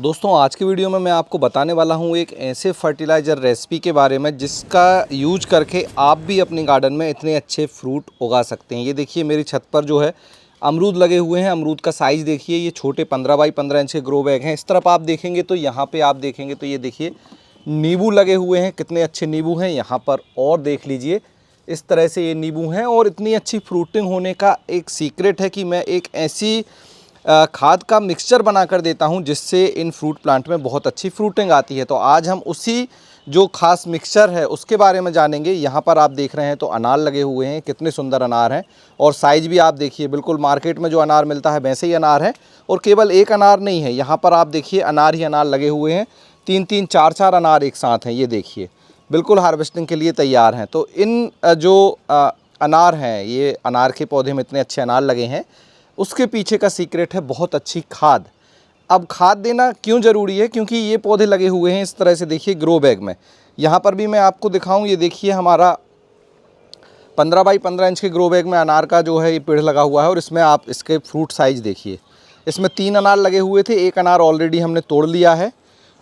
दोस्तों आज की वीडियो में मैं आपको बताने वाला हूं एक ऐसे फर्टिलाइज़र रेसिपी के बारे में जिसका यूज करके आप भी अपने गार्डन में इतने अच्छे फ्रूट उगा सकते हैं। ये देखिए मेरी छत पर जो है अमरूद लगे हुए हैं। अमरूद का साइज़ देखिए, ये छोटे 15 बाई 15 इंच के ग्रो बैग हैं। इस तरफ आप देखेंगे तो यहाँ पे आप देखेंगे तो ये देखिए नींबू लगे हुए हैं, कितने अच्छे नींबू हैं यहाँ पर। और देख लीजिए इस तरह से ये नींबू हैं। और इतनी अच्छी फ्रूटिंग होने का एक सीक्रेट है कि मैं एक ऐसी खाद का मिक्सचर बना कर देता हूं जिससे इन फ्रूट प्लांट में बहुत अच्छी फ्रूटिंग आती है। तो आज हम उसी जो खास मिक्सचर है उसके बारे में जानेंगे। यहाँ पर आप देख रहे हैं तो अनार लगे हुए हैं, कितने सुंदर अनार हैं। और साइज़ भी आप देखिए, बिल्कुल मार्केट में जो अनार मिलता है वैसे ही अनार है। और केवल एक अनार नहीं है, यहाँ पर आप देखिए अनार ही अनार लगे हुए हैं। 3-3 4-4 अनार एक साथ हैं। ये देखिए बिल्कुल हार्वेस्टिंग के लिए तैयार हैं। तो इन जो अनार हैं, ये अनार के पौधे में इतने अच्छे अनार लगे हैं, उसके पीछे का सीक्रेट है बहुत अच्छी खाद। अब खाद देना क्यों ज़रूरी है? क्योंकि ये पौधे लगे हुए हैं इस तरह से देखिए ग्रो बैग में। यहाँ पर भी मैं आपको दिखाऊं, ये देखिए हमारा 15 बाई 15 इंच के ग्रो बैग में अनार का जो है ये पेड़ लगा हुआ है। और इसमें आप इसके फ्रूट साइज़ देखिए, इसमें 3 अनार लगे हुए थे, एक अनार ऑलरेडी हमने तोड़ लिया है।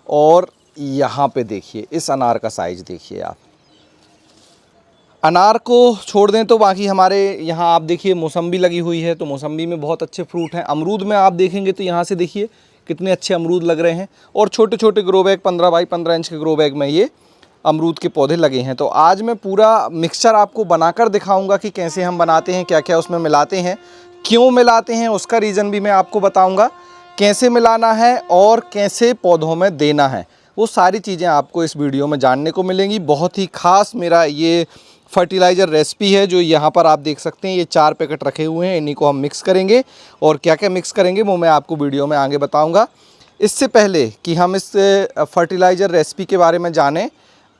और यहाँ पे देखिए इस अनार का साइज़ देखिए आप। अनार को छोड़ दें तो बाकी हमारे यहाँ आप देखिए मौसम्बी लगी हुई है, तो मौसम्बी में बहुत अच्छे फ्रूट हैं। अमरूद में आप देखेंगे तो यहाँ से देखिए कितने अच्छे अमरूद लग रहे हैं। और छोटे छोटे ग्रो बैग 15 बाई 15 इंच के ग्रो बैग में ये अमरूद के पौधे लगे हैं। तो आज मैं पूरा मिक्सचर आपको बनाकर दिखाऊंगा कि कैसे हम बनाते हैं, क्या क्या उसमें मिलाते हैं, क्यों मिलाते हैं, उसका रीज़न भी मैं आपको बताऊँगा, कैसे मिलाना है और कैसे पौधों में देना है। वो सारी चीज़ें आपको इस वीडियो में जानने को मिलेंगी। बहुत ही ख़ास मेरा ये फर्टिलाइज़र रेसिपी है जो यहाँ पर आप देख सकते हैं। ये 4 पैकेट रखे हुए हैं, इन्हीं को हम मिक्स करेंगे। और क्या क्या मिक्स करेंगे वो मैं आपको वीडियो में आगे बताऊँगा। इससे पहले कि हम इस फर्टिलाइज़र रेसिपी के बारे में जानें,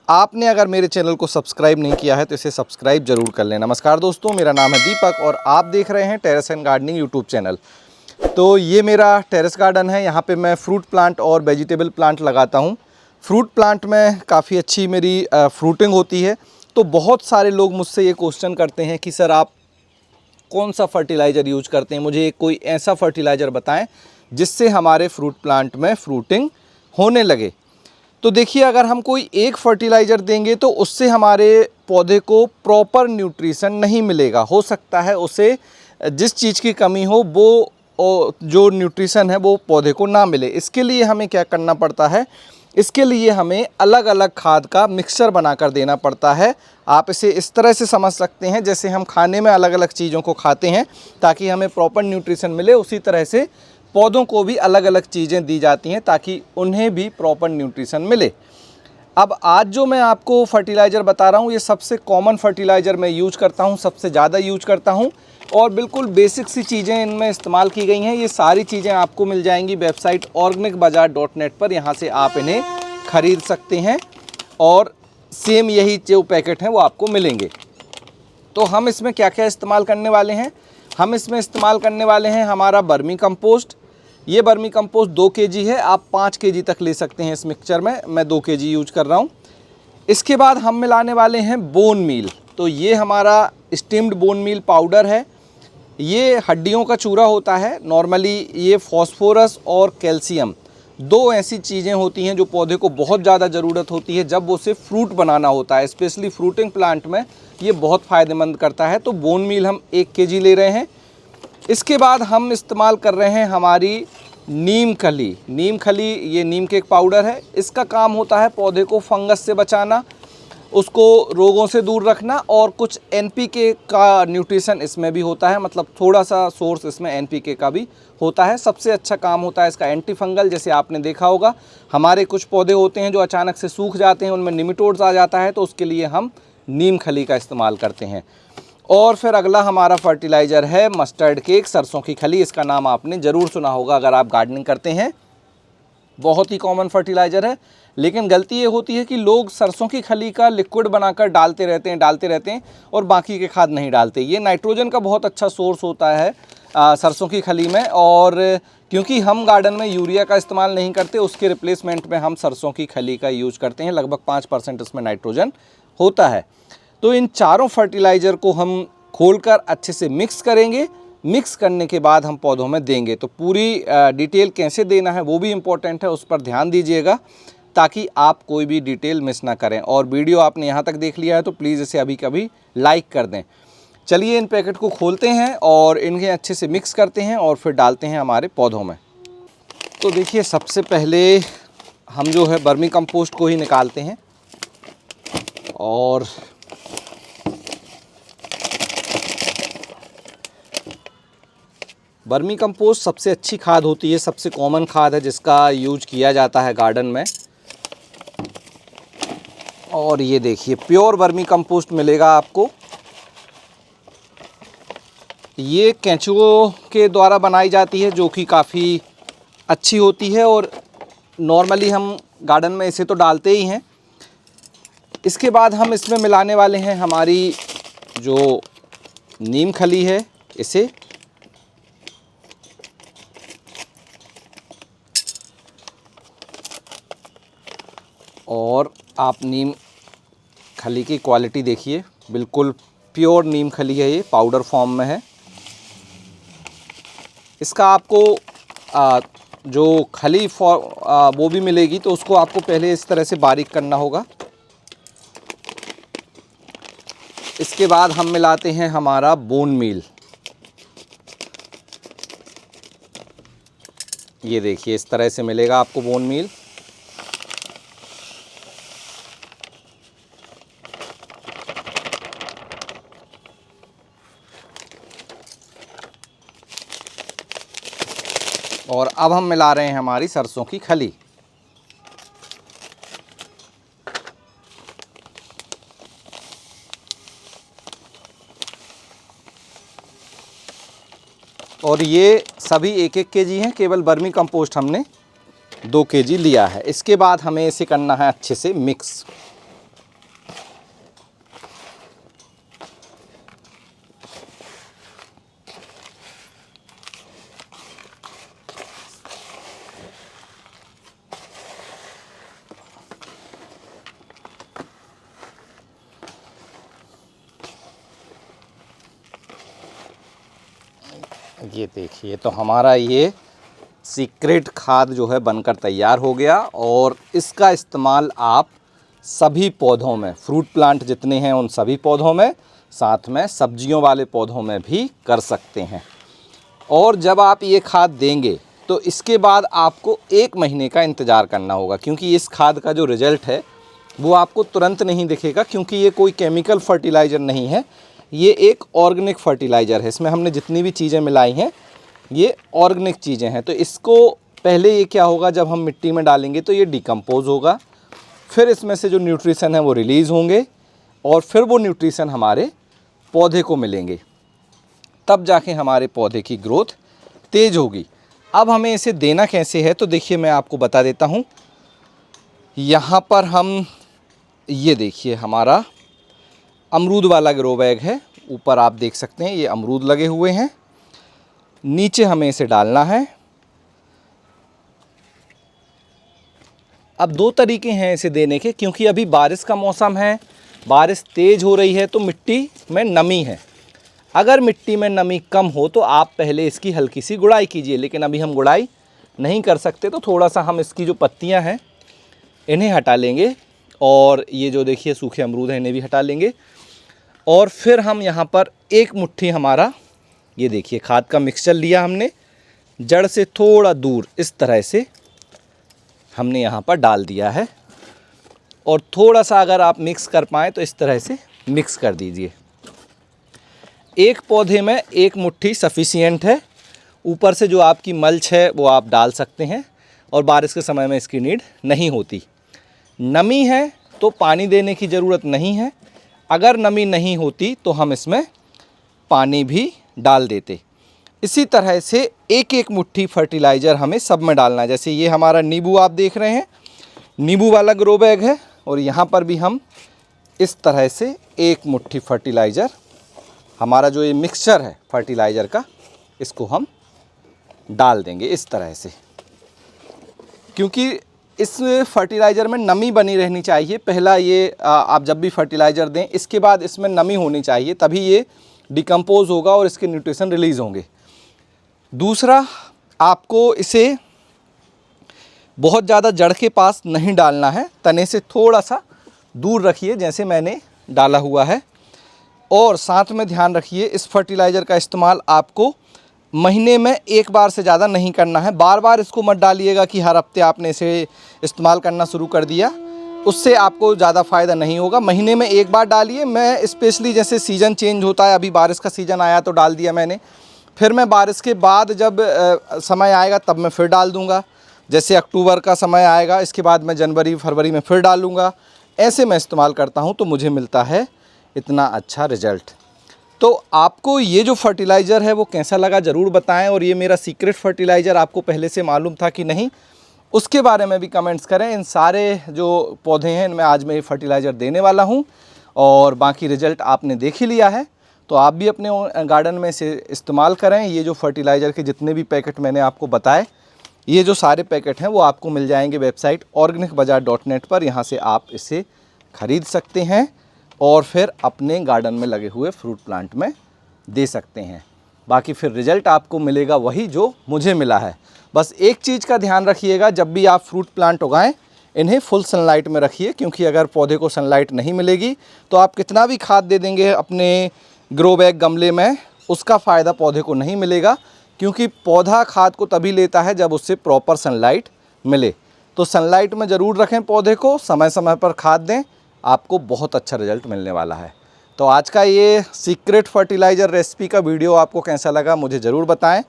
आपने अगर मेरे चैनल को सब्सक्राइब नहीं किया है तो इसे सब्सक्राइब ज़रूर कर लें। नमस्कार दोस्तों, मेरा नाम है दीपक और आप देख रहे हैं terrace and gardening YouTube channel. तो ये मेरा टेरेस गार्डन है। यहाँ पे मैं फ्रूट प्लांट और वेजिटेबल प्लांट लगाता हूँ। फ्रूट प्लांट में काफ़ी अच्छी मेरी फ्रूटिंग होती है। तो बहुत सारे लोग मुझसे ये क्वेश्चन करते हैं कि सर आप कौन सा फर्टिलाइज़र यूज करते हैं, मुझे कोई ऐसा फर्टिलाइज़र बताएं जिससे हमारे फ्रूट प्लांट में फ्रूटिंग होने लगे। तो देखिए अगर हम कोई एक फर्टिलाइज़र देंगे तो उससे हमारे पौधे को प्रॉपर न्यूट्रिशन नहीं मिलेगा। हो सकता है उसे जिस चीज़ की कमी हो वो जो न्यूट्रिशन है वो पौधे को ना मिले। इसके लिए हमें क्या करना पड़ता है, इसके लिए हमें अलग अलग खाद का मिक्सचर बनाकर देना पड़ता है। आप इसे इस तरह से समझ सकते हैं जैसे हम खाने में अलग अलग चीज़ों को खाते हैं ताकि हमें प्रॉपर न्यूट्रिशन मिले, उसी तरह से पौधों को भी अलग अलग चीज़ें दी जाती हैं ताकि उन्हें भी प्रॉपर न्यूट्रिशन मिले। अब आज जो मैं आपको फर्टिलाइज़र बता रहा हूँ ये सबसे कॉमन फर्टिलाइज़र मैं यूज करता हूँ, सबसे ज़्यादा यूज करता हूँ। और बिल्कुल बेसिक सी चीज़ें इनमें इस्तेमाल की गई हैं। ये सारी चीज़ें आपको मिल जाएंगी वेबसाइट organicbazaar.net पर, यहाँ से आप इन्हें ख़रीद सकते हैं। और सेम यही जो पैकेट हैं वो आपको मिलेंगे। तो हम इसमें क्या क्या इस्तेमाल करने वाले हैं, हम इसमें इस्तेमाल करने वाले हैं हमारा बर्मी कंपोस्ट। ये बर्मी कंपोस्ट 2 kg है, आप 5 kg तक ले सकते हैं इस मिक्सचर में, मैं 2 kg यूज कर रहा हूँ। इसके बाद हम मिलाने वाले हैं बोन मील। तो ये हमारा स्टीम्ड बोन मील पाउडर है। ये हड्डियों का चूरा होता है। नॉर्मली ये फॉस्फोरस और कैल्शियम 2 ऐसी चीज़ें होती हैं जो पौधे को बहुत ज़्यादा ज़रूरत होती है जब उसे फ्रूट बनाना होता है। स्पेशली फ्रूटिंग प्लांट में ये बहुत फ़ायदेमंद करता है। तो बोन मील हम 1 kg ले रहे हैं। इसके बाद हम इस्तेमाल कर रहे हैं हमारी नीम खली। नीम खली ये नीम के एक पाउडर है। इसका काम होता है पौधे को फंगस से बचाना, उसको रोगों से दूर रखना। और कुछ NPK का न्यूट्रिशन इसमें भी होता है, मतलब थोड़ा सा सोर्स इसमें NPK का भी होता है। सबसे अच्छा काम होता है इसका एंटी फंगल। जैसे आपने देखा होगा हमारे कुछ पौधे होते हैं जो अचानक से सूख जाते हैं, उनमें निमेटोड्स आ जाता है, तो उसके लिए हम नीम खली का इस्तेमाल करते हैं। और फिर अगला हमारा फर्टिलाइज़र है मस्टर्ड केक, सरसों की खली। इसका नाम आपने ज़रूर सुना होगा अगर आप गार्डनिंग करते हैं। बहुत ही कॉमन फर्टिलाइज़र है, लेकिन गलती ये होती है कि लोग सरसों की खली का लिक्विड बनाकर डालते रहते हैं और बाकी के खाद नहीं डालते। ये नाइट्रोजन का बहुत अच्छा सोर्स होता है सरसों की खली में। और क्योंकि हम गार्डन में यूरिया का इस्तेमाल नहीं करते, उसके रिप्लेसमेंट में हम सरसों की खली का यूज़ करते हैं। लगभग 5% इसमें नाइट्रोजन होता है। तो इन चारों फर्टिलाइज़र को हम खोलकर अच्छे से मिक्स करेंगे मिक्स करने के बाद हम पौधों में देंगे। तो पूरी डिटेल कैसे देना है वो भी इम्पोर्टेंट है, उस पर ध्यान दीजिएगा ताकि आप कोई भी डिटेल मिस ना करें। और वीडियो आपने यहाँ तक देख लिया है तो प्लीज़ इसे अभी कभी लाइक कर दें। चलिए इन पैकेट को खोलते हैं और इन्हें अच्छे से मिक्स करते हैं और फिर डालते हैं हमारे पौधों में। तो देखिए सबसे पहले हम जो है वर्मी कंपोस्ट को ही निकालते हैं और वर्मी कंपोस्ट सबसे अच्छी खाद होती है, सबसे कॉमन खाद है जिसका यूज किया जाता है गार्डन में। और ये देखिए प्योर वर्मी कंपोस्ट मिलेगा आपको। ये केंचुओं के द्वारा बनाई जाती है जो कि काफ़ी अच्छी होती है और नॉर्मली हम गार्डन में इसे तो डालते ही हैं। इसके बाद हम इसमें मिलाने वाले हैं हमारी जो नीम खली है इसे। और आप नीम खली की क्वालिटी देखिए, बिल्कुल प्योर नीम खली है, ये पाउडर फॉर्म में है। इसका आपको जो खली वो भी मिलेगी तो उसको आपको पहले इस तरह से बारीक करना होगा। इसके बाद हम मिलाते हैं हमारा बोन मील। ये देखिए इस तरह से मिलेगा आपको बोन मील। और अब हम मिला रहे हैं हमारी सरसों की खली। और ये सभी 1-1 केजी हैं, केवल वर्मी कंपोस्ट हमने 2 केजी लिया है। इसके बाद हमें इसे करना है अच्छे से मिक्स। ये देखिए तो हमारा ये सीक्रेट खाद जो है बनकर तैयार हो गया। और इसका इस्तेमाल आप सभी पौधों में, फ्रूट प्लांट जितने हैं उन सभी पौधों में, साथ में सब्जियों वाले पौधों में भी कर सकते हैं। और जब आप ये खाद देंगे तो इसके बाद आपको 1 महीने का इंतज़ार करना होगा, क्योंकि इस खाद का जो रिज़ल्ट है वो आपको तुरंत नहीं दिखेगा, क्योंकि ये कोई केमिकल फर्टिलाइज़र नहीं है, ये एक ऑर्गेनिक फर्टिलाइज़र है। इसमें हमने जितनी भी चीज़ें मिलाई हैं ये ऑर्गेनिक चीज़ें हैं। तो इसको पहले ये क्या होगा, जब हम मिट्टी में डालेंगे तो ये डिकम्पोज़ होगा, फिर इसमें से जो न्यूट्रिशन है वो रिलीज़ होंगे और फिर वो न्यूट्रिशन हमारे पौधे को मिलेंगे, तब जाके हमारे पौधे की ग्रोथ तेज़ होगी। अब हमें इसे देना कैसे है तो देखिए मैं आपको बता देता हूँ। यहाँ पर हम ये देखिए हमारा अमरूद वाला ग्रो बैग है, ऊपर आप देख सकते हैं ये अमरूद लगे हुए हैं, नीचे हमें इसे डालना है। अब 2 तरीके हैं इसे देने के, क्योंकि अभी बारिश का मौसम है, बारिश तेज़ हो रही है तो मिट्टी में नमी है। अगर मिट्टी में नमी कम हो तो आप पहले इसकी हल्की सी गुड़ाई कीजिए, लेकिन अभी हम गुड़ाई नहीं कर सकते तो थोड़ा सा हम इसकी जो पत्तियां हैं इन्हें हटा लेंगे और ये जो देखिए सूखे अमरूद हैं इन्हें भी हटा लेंगे। और फिर हम यहाँ पर 1 मुट्ठी हमारा ये देखिए खाद का मिक्सचर लिया हमने, जड़ से थोड़ा दूर इस तरह से हमने यहाँ पर डाल दिया है। और थोड़ा सा अगर आप मिक्स कर पाएँ तो इस तरह से मिक्स कर दीजिए। 1 पौधे में 1 मुट्ठी सफिशिएंट है। ऊपर से जो आपकी मल्च है वो आप डाल सकते हैं और बारिश के समय में इसकी नीड नहीं होती। नमी है तो पानी देने की ज़रूरत नहीं है, अगर नमी नहीं होती तो हम इसमें पानी भी डाल देते। इसी तरह से 1-1 मुट्ठी फर्टिलाइज़र हमें सब में डालना है। जैसे ये हमारा नींबू आप देख रहे हैं, नींबू वाला ग्रो बैग है और यहाँ पर भी हम इस तरह से 1 मुट्ठी फर्टिलाइज़र, हमारा जो ये मिक्सचर है फर्टिलाइज़र का, इसको हम डाल देंगे इस तरह से। क्योंकि इस फर्टिलाइज़र में नमी बनी रहनी चाहिए। पहला ये आप जब भी फर्टिलाइज़र दें इसके बाद इसमें नमी होनी चाहिए, तभी ये डिकम्पोज होगा और इसके न्यूट्रिशन रिलीज़ होंगे। दूसरा, आपको इसे बहुत ज़्यादा जड़ के पास नहीं डालना है, तने से थोड़ा सा दूर रखिए जैसे मैंने डाला हुआ है। और साथ में ध्यान रखिए, इस फर्टिलाइज़र का इस्तेमाल आपको महीने में एक बार से ज़्यादा नहीं करना है। बार बार इसको मत डालिएगा कि हर हफ्ते आपने इसे इस्तेमाल करना शुरू कर दिया, उससे आपको ज़्यादा फ़ायदा नहीं होगा। महीने में एक बार डालिए। मैं स्पेशली जैसे सीज़न चेंज होता है, अभी बारिश का सीज़न आया तो डाल दिया मैंने, फिर मैं बारिश के बाद जब समय आएगा तब मैं फिर डाल दूँगा। जैसे अक्टूबर का समय आएगा, इसके बाद मैं जनवरी फरवरी में फिर डालूँगा। ऐसे मैं इस्तेमाल करता हूँ तो मुझे मिलता है इतना अच्छा रिज़ल्ट। तो आपको ये जो फर्टिलाइज़र है वो कैसा लगा ज़रूर बताएं। और ये मेरा सीक्रेट फर्टिलाइज़र आपको पहले से मालूम था कि नहीं, उसके बारे में भी कमेंट्स करें। इन सारे जो पौधे हैं इनमें आज मैं ये फर्टिलाइज़र देने वाला हूँ और बाकी रिज़ल्ट आपने देख ही लिया है। तो आप भी अपने गार्डन में इसे इस्तेमाल करें। ये जो फर्टिलाइज़र के जितने भी पैकेट मैंने आपको बताए, ये जो सारे पैकेट हैं वो आपको मिल जाएंगे वेबसाइट organicbazaar.net पर। यहाँ से आप इसे ख़रीद सकते हैं और फिर अपने गार्डन में लगे हुए फ्रूट प्लांट में दे सकते हैं। बाकी फिर रिज़ल्ट आपको मिलेगा वही जो मुझे मिला है। बस एक चीज़ का ध्यान रखिएगा, जब भी आप फ्रूट प्लांट उगाएं इन्हें फुल सनलाइट में रखिए, क्योंकि अगर पौधे को सनलाइट नहीं मिलेगी तो आप कितना भी खाद दे देंगे अपने ग्रो बैग गमले में, उसका फ़ायदा पौधे को नहीं मिलेगा। क्योंकि पौधा खाद को तभी लेता है जब उससे प्रॉपर सनलाइट मिले। तो सनलाइट में ज़रूर रखें पौधे को, समय समय पर खाद दें, आपको बहुत अच्छा रिज़ल्ट मिलने वाला है। तो आज का ये सीक्रेट फर्टिलाइज़र रेसिपी का वीडियो आपको कैसा लगा मुझे ज़रूर बताएं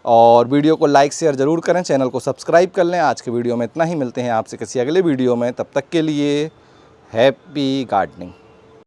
और वीडियो को लाइक शेयर ज़रूर करें, चैनल को सब्सक्राइब कर लें। आज के वीडियो में इतना ही, मिलते हैं आपसे किसी अगले वीडियो में, तब तक के लिए हैप्पी गार्डनिंग।